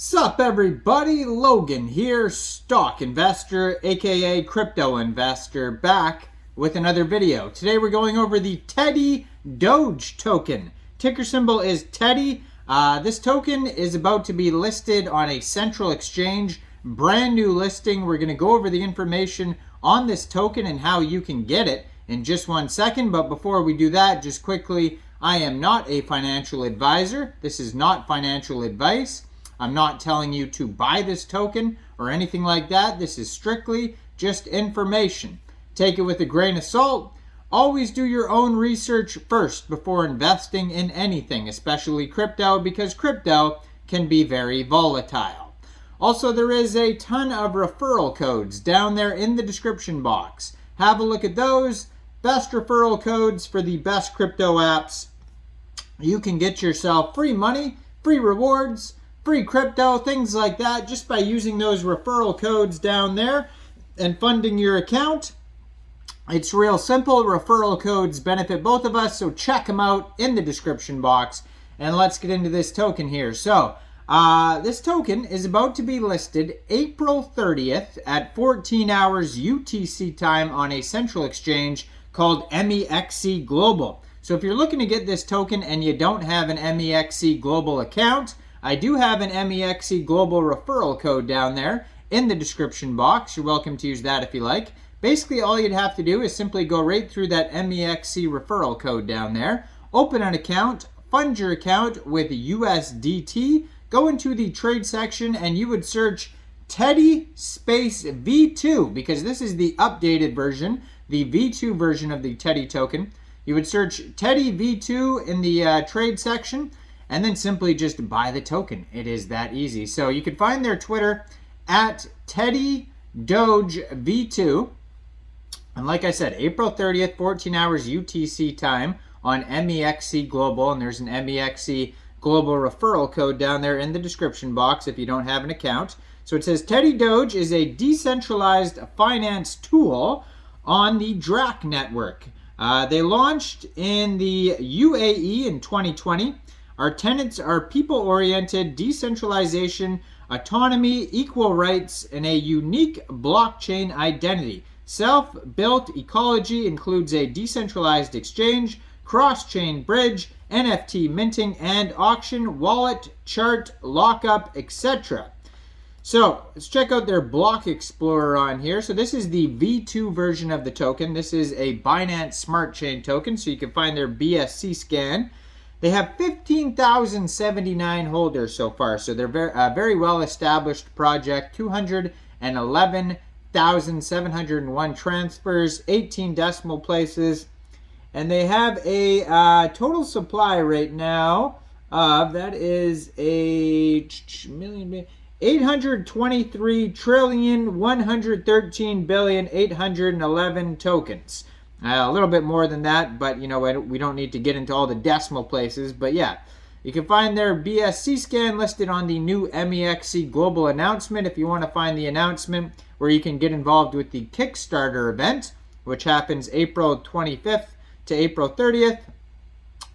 Sup everybody, Logan here, stock investor aka crypto investor, back with another video. Today we're going over the Teddy Doge token. Ticker symbol is Teddy. This token is about to be listed on a central exchange, brand new listing. We're going to go over the information on this token and how you can get it in just 1 second. But before we do that, just quickly, I am not a financial advisor. This is not financial advice. I'm not telling you to buy this token or anything like that. This is strictly just information. Take it with a grain of salt. Always do your own research first before investing in anything, especially crypto, because crypto can be very volatile. Also, there is a ton of referral codes down there in the description box. Have a look at those. Best referral codes for the best crypto apps. You can get yourself free money, free rewards, free crypto, things like that, just by using those referral codes down there and funding your account. It's real simple. Referral codes benefit both of us, so check them out in the description box. And let's get into this token here. So this token is about to be listed April 30th at 14 hours UTC time on a central exchange called Mexc Global. So if you're looking to get this token and you don't have an Mexc Global account, I do have an Mexc Global referral code down there in the description box. You're welcome to use that if you like. Basically, all you'd have to do is simply go right through that Mexc referral code down there, open an account, fund your account with USDT, go into the trade section, and you would search Teddy space V2, because this is the updated version, the V2 version of the Teddy token. You would search Teddy V2 in the trade section, and then simply just buy the token. It is that easy. So you can find their Twitter at TEDDYDOGEV2. And like I said, April 30th, 14 hours UTC time on Mexc Global. And there's an Mexc Global referral code down there in the description box if you don't have an account. So it says Teddy Doge is a decentralized finance tool on the DRAC network. They launched in the UAE in 2020. Our tenets are people-oriented, decentralization, autonomy, equal rights, and a unique blockchain identity. Self-built ecology includes a decentralized exchange, cross-chain bridge, NFT minting and auction, wallet, chart, lockup, etc. So let's check out their block explorer on here. So this is the V2 version of the token. This is a Binance Smart Chain token, so you can find their BSC scan. They have 15,079 holders so far, so they're a very well-established project. 211,701 transfers, 18 decimal places, and they have a total supply right now of, that is a 823,113,811 tokens. A little bit more than that, but you know, we don't need to get into all the decimal places. But yeah, you can find their BSC scan listed on the new Mexc Global announcement if you want to find the announcement where you can get involved with the Kickstarter event, which happens April 25th to April 30th.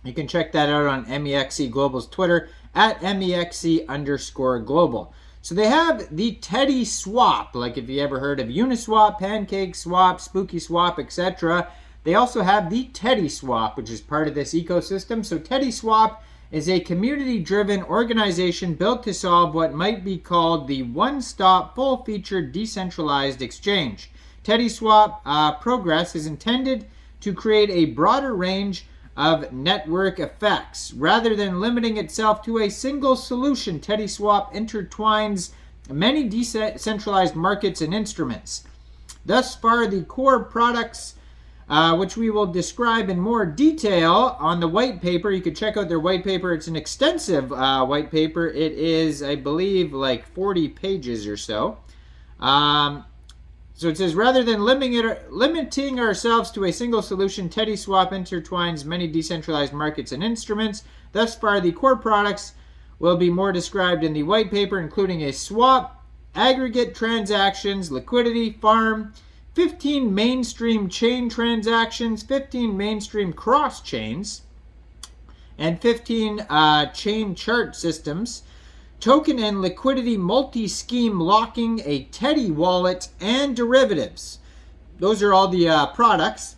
You can check that out on Mexc Global's Twitter at Mexc_global. So they have the Teddyswap, like if you ever heard of Uniswap, PancakeSwap, SpookySwap, etc. They also have the Teddyswap, which is part of this ecosystem. So Teddyswap is a community-driven organization built to solve what might be called the one-stop, full-featured, decentralized exchange. Teddyswap progress is intended to create a broader range of network effects. Rather than limiting itself to a single solution, Teddyswap intertwines many decentralized markets and instruments. Thus far, the core products, which we will describe in more detail on the white paper. You can check out their white paper. It's an extensive white paper. It is, I believe, like 40 pages or so. So it says, rather than limiting ourselves to a single solution, Teddyswap intertwines many decentralized markets and instruments. Thus far, the core products will be more described in the white paper, including a swap, aggregate transactions, liquidity, farm, 15 mainstream chain transactions, 15 mainstream cross chains, and 15 chain chart systems. token and liquidity multi-scheme locking, a Teddy wallet, and derivatives. Those are all the products.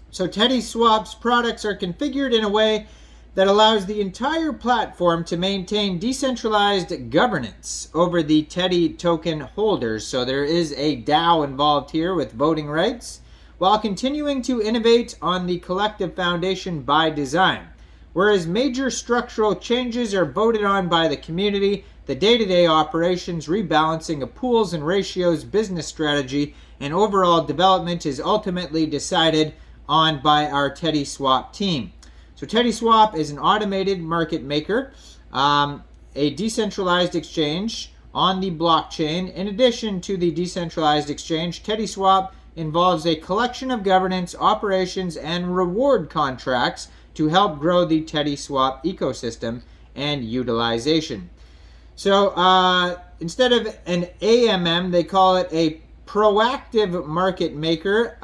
So Teddyswap's products are configured in a way that allows the entire platform to maintain decentralized governance over the Teddy token holders. So there is a DAO involved here with voting rights, while continuing to innovate on the collective foundation by design. Whereas major structural changes are voted on by the community, the day-to-day operations, rebalancing of pools and ratios, business strategy, and overall development is ultimately decided on by our Teddyswap team. So Teddyswap is an automated market maker, a decentralized exchange on the blockchain. In addition to the decentralized exchange, Teddyswap involves a collection of governance, operations, and reward contracts to help grow the Teddyswap ecosystem and utilization. So instead of an AMM, they call it a proactive market maker,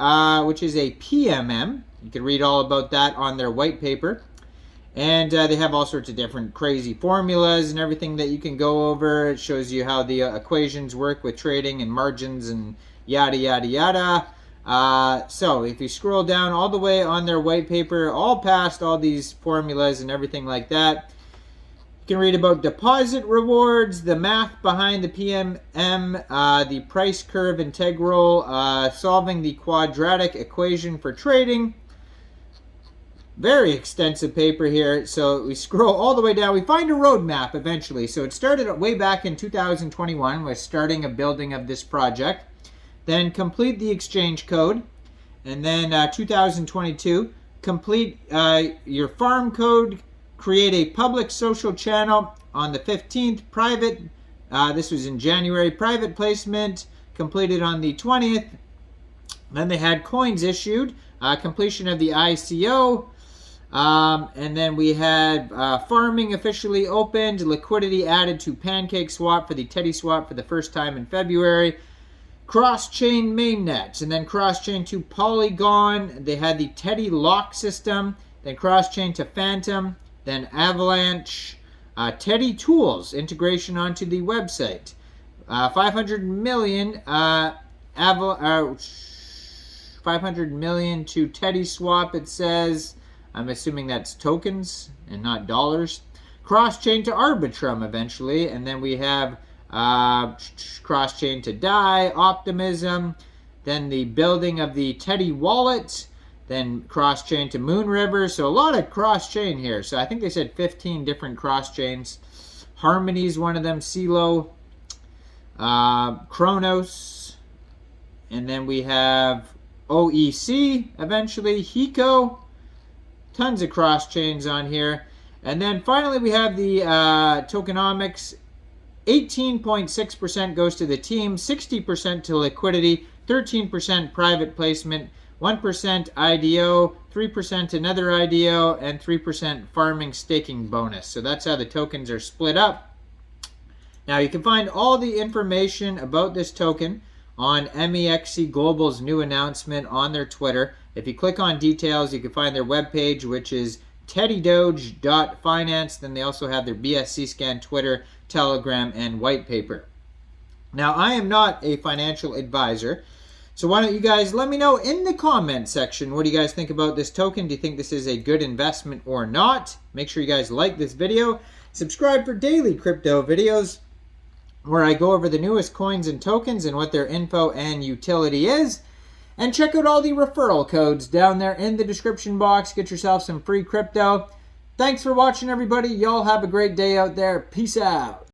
which is a PMM. You can read all about that on their white paper. And they have all sorts of different crazy formulas and everything that you can go over. It shows you how the equations work with trading and margins and yada, yada, yada. So if you scroll down all the way on their white paper, all past all these formulas and everything like that, you can read about deposit rewards, the math behind the PMM, the price curve integral, solving the quadratic equation for trading. Very extensive paper here. So we scroll all the way down. We find a roadmap eventually. So it started way back in 2021 with starting a building of this project. Then complete the exchange code. And then 2022, complete your farm code, create a public social channel on the 15th, private, this was in January, private placement completed on the 20th. Then they had coins issued, completion of the ICO, and then we had farming officially opened, liquidity added to PancakeSwap for the Teddyswap for the first time in February, cross-chain mainnet, and then cross-chain to Polygon. They had the Teddy lock system, then cross-chain to Phantom, then Avalanche, Teddy Tools integration onto the website, 500 million 500 million to Teddyswap, it says. I'm assuming that's tokens and not dollars. Cross-chain to Arbitrum eventually, and then we have cross-chain to DAI, Optimism, then the building of the Teddy wallet, then cross-chain to Moon River. So a lot of cross-chain here. So I think they said 15 different cross-chains. Harmony's one of them, CeeLo, Chronos, and then we have OEC eventually, Hiko, tons of cross-chains on here. And then finally we have the Tokenomics. 18.6% goes to the team, 60% to liquidity, 13% private placement, 1% IDO, 3% another IDO, and 3% farming staking bonus. So that's how the tokens are split up. Now you can find all the information about this token on Mexc Global's new announcement on their Twitter. If you click on details, you can find their webpage, which is TEDDYDOGE.finance. Then they also have their BSC scan Twitter, Telegram, and white paper. Now, I am not a financial advisor, so why don't you guys let me know in the comment section, what do you guys think about this token? Do you think this is a good investment or not? Make sure you guys like this video. Subscribe for daily crypto videos where I go over the newest coins and tokens and what their info and utility is. And check out all the referral codes down there in the description box. Get yourself some free crypto. Thanks for watching, everybody. Y'all have a great day out there. Peace out.